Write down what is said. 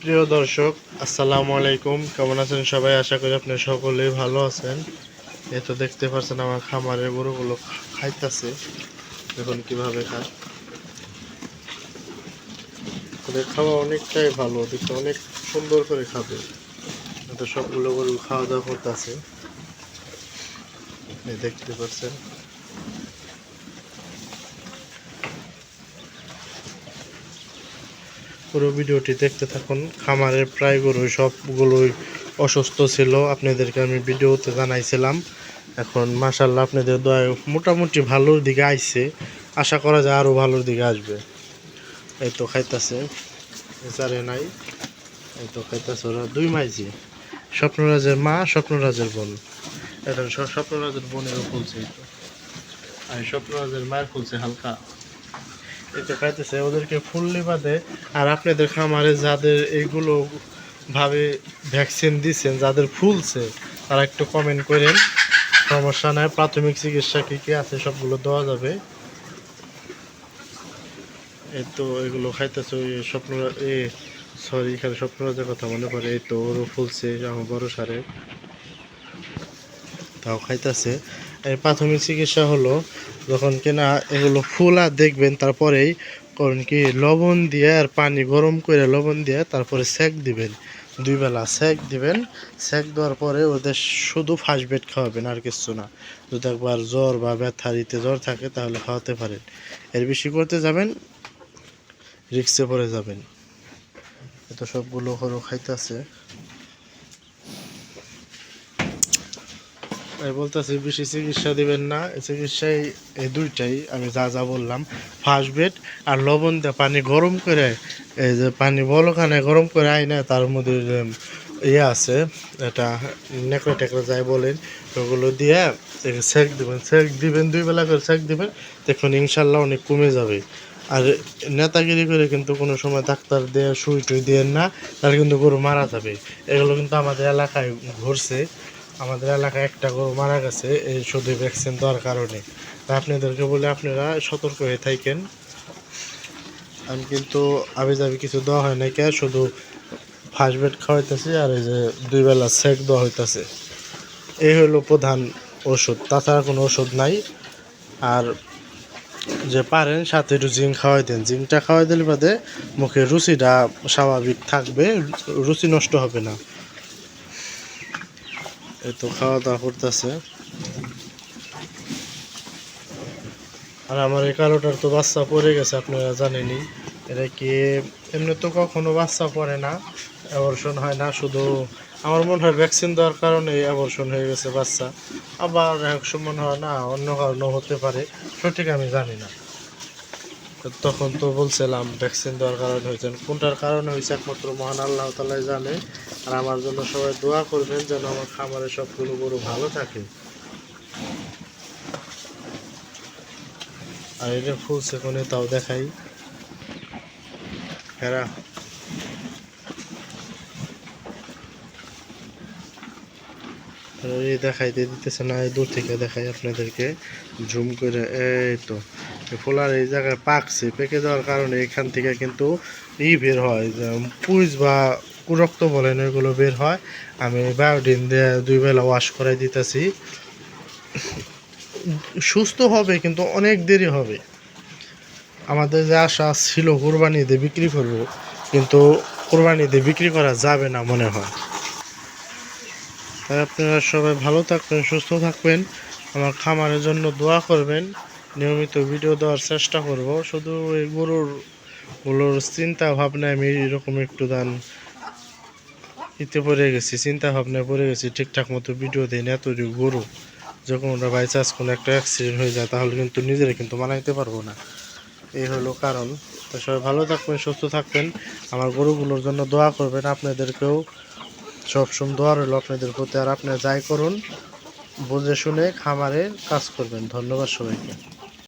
প্রিয় দর্শক, আসসালামু আলাইকুম। কেমন আছেন সবাই? আশা করি আপনি সকলেই ভালো আছেন। এই তো দেখতে পাচ্ছেন আমার খামারের গরুগুলো খাইতেছে। দেখুন কিভাবে খায়। ওদের খাওয়া অনেকটাই ভালো, দেখতে অনেক সুন্দর করে খাবে। তো সবগুলো গরু খাওয়া দাওয়া করতেছে, দেখতে পাচ্ছেন। পুরো ভিডিওটি দেখতে থাকুন। খামারের প্রায় গরু সবগুলোই অসুস্থ ছিল, আপনাদেরকে আমি ভিডিওতে জানাইছিলাম। এখন মাশাআল্লাহ আপনাদের দয়ায় মোটামুটি ভালোর দিকে আইছে। আশা করা যায় আরও ভালোর দিকে আসবে। এই তো খাইতেছে, এছাড়া নাই। এই তো খাইতেছে ওরা দুই মাইজি, স্বপ্নরাজের মা, স্বপ্নরাজের বোন। এখন স্বপ্নরাজের বোনেরও ফুলছে, এই তো। আর স্বপ্নরাজের মায়ের ফুলছে হালকা। এই তো খাইতেছে, ওদেরকে ফুললি বাদে। আর আপনাদের খামারে যাদের এইগুলো ভাবে ভ্যাকসিন দিচ্ছেন, যাদের ফুলছে, তারা একটু কমেন্ট করেন। সমস্যা নাই, প্রাথমিক চিকিৎসা কী কী আছে সবগুলো দেওয়া যাবে। এই তো এগুলো খাইতেছে ওই সরি, এখানে স্বপ্নরাজের কথা মনে পড়ে। এই তো ওরও ফুলছে আমার বড় সারে, তাও খাইতেছে। এই প্রাথমিক চিকিৎসা হলো যখন কিনা এগুলো ফুলা দেখবেন, তারপরেই কারণ কি লবণ দিয়ে আর পানি গরম করে লবণ দিয়ে তারপরে সেক দিবেন। 2 বেলা সেক দিবেন। সেক দেওয়ার পরে ওদের শুধু ফার্স্ট বেড খাওয়াবেন, আর কিছু না। যদি একবার জ্বর বা ব্যথারিতে জ্বর থাকে তাহলে খাওয়াতে পারেন। এর বেশি করতে যাবেন রিক্সে পড়ে যাবেন। এত সবগুলো গরু খাইতেছে। বলতেছে বেশি চিকিৎসা দিবেন না, চিকিৎসায় এই দুইটাই আমি যা যা বললাম। ফার্স্ট বেড আর লবণ দিয়ে পানি গরম করে, এই যে পানি বলখানে গরম করে আইনা তার মধ্যে ইয়ে আছে, এটা নেকড়ে টেকড়ে যাই বলেন, ওগুলো দিয়ে সেক দিবেন। সেক দিবেন 2 বেলা করে সেক দিবেন, দেখুন ইনশাল্লাহ অনেক কমে যাবে। আর নেতাগিরি করে কিন্তু কোনো সময় ডাক্তার দিয়ে সুই টুই দিয়ে না, তাহলে কিন্তু গরু মারা যাবে। এগুলো কিন্তু আমাদের এলাকায় ঘুরছে। আমাদের এলাকায় একটা গরু মারা গেছে এই শুধু ভ্যাকসিন দেওয়ার কারণে। তা আপনাদেরকে বলে আপনারা সতর্ক হয়ে থাকেন। আমি কিন্তু আবিজাবি কিছু দেওয়া হয় না, কে শুধু ফার্স্ট বেড খাওয়াইতেছি আর এই যে 2 বেলা সেক দেওয়া হইতেছে। এই হলো প্রধান ওষুধ, তাছাড়া কোনো ওষুধ নাই। আর যে পারেন সাথে একটু জিঙ্ক খাওয়াই দেন। জিঙ্কটা খাওয়াই দিলে বাদে মুখের রুচিটা স্বাভাবিক থাকবে, রুচি নষ্ট হবে না। এই তো খাওয়া দাওয়া করতেছে। আর আমার এই কালোটার তো বাচ্চা পড়ে গেছে, আপনারা জানেনই। এটা কি এমনি তো কখনো বাচ্চা পড়ে না, অ্যাবর্শন হয় না। শুধু আমার মনে হয় ভ্যাকসিন দেওয়ার কারণে অ্যাবর্শন হয়ে গেছে বাচ্চা। আবার একশো মনে হয় না, অন্য কারণেও হতে পারে, সঠিক আমি জানি না। তখন তো বলছিলাম ভ্যাকসিন দেওয়ার কারণে হয়েছে, কোনটার কারণে হয়েছে একমাত্র মহান আল্লাহ তাআলাই জানে। আর আমার জন্য সবাই দোয়া করবেন যেন আমার খামারে সবগুলো গরু ভালো থাকে। আর এটা ফুল সেকনে তাও দেখাই হেরা। এই দেখাইতে দিতেছে না, এই দূর থেকে দেখাই আপনাদেরকে জুম করে। এই তো ফোলার এই জায়গায় পাকছে, পেকে যাওয়ার কারণে এখান থেকে কিন্তু বের হয়, পুইজ বা কুরক্ত বলেন, ওইগুলো বের হয়। আমি বায়োডিন দিয়ে 2 বেলা ওয়াশ করাই দিতেছি। সুস্থ হবে কিন্তু অনেক দেরি হবে। আমাদের যে আশা ছিল কোরবানি দিয়ে বিক্রি করব, কিন্তু কোরবানি দিয়ে বিক্রি করা যাবে না মনে হয়। তাই আপনারা সবাই ভালো থাকবেন, সুস্থ থাকবেন, আমার খামারের জন্য দোয়া করবেন। নিয়মিত ভিডিও দেওয়ার চেষ্টা করব। শুধু এই গরুর চিন্তা ভাবনায় আমি এরকম একটু পড়ে গেছি, চিন্তা ভাবনায় পড়ে গেছি, ঠিকঠাক মতো ভিডিও দিই না। এত গরু যখন ওটা বাই চান্স কোনো একটা অ্যাক্সিডেন্ট হয়ে যায়, তাহলে কিন্তু নিজেরা কিন্তু মানাইতে পারবো না। এই হলো কারণ। তো সবাই ভালো থাকবেন, সুস্থ থাকবেন, আমার গরুগুলোর জন্য দোয়া করবেন। আপনাদেরকেও সবসময় দোয়া রইল আপনাদের প্রতি। আর আপনারা যাই করুন বুঝে শুনে খামারে কাজ করবেন। ধন্যবাদ সবাইকে।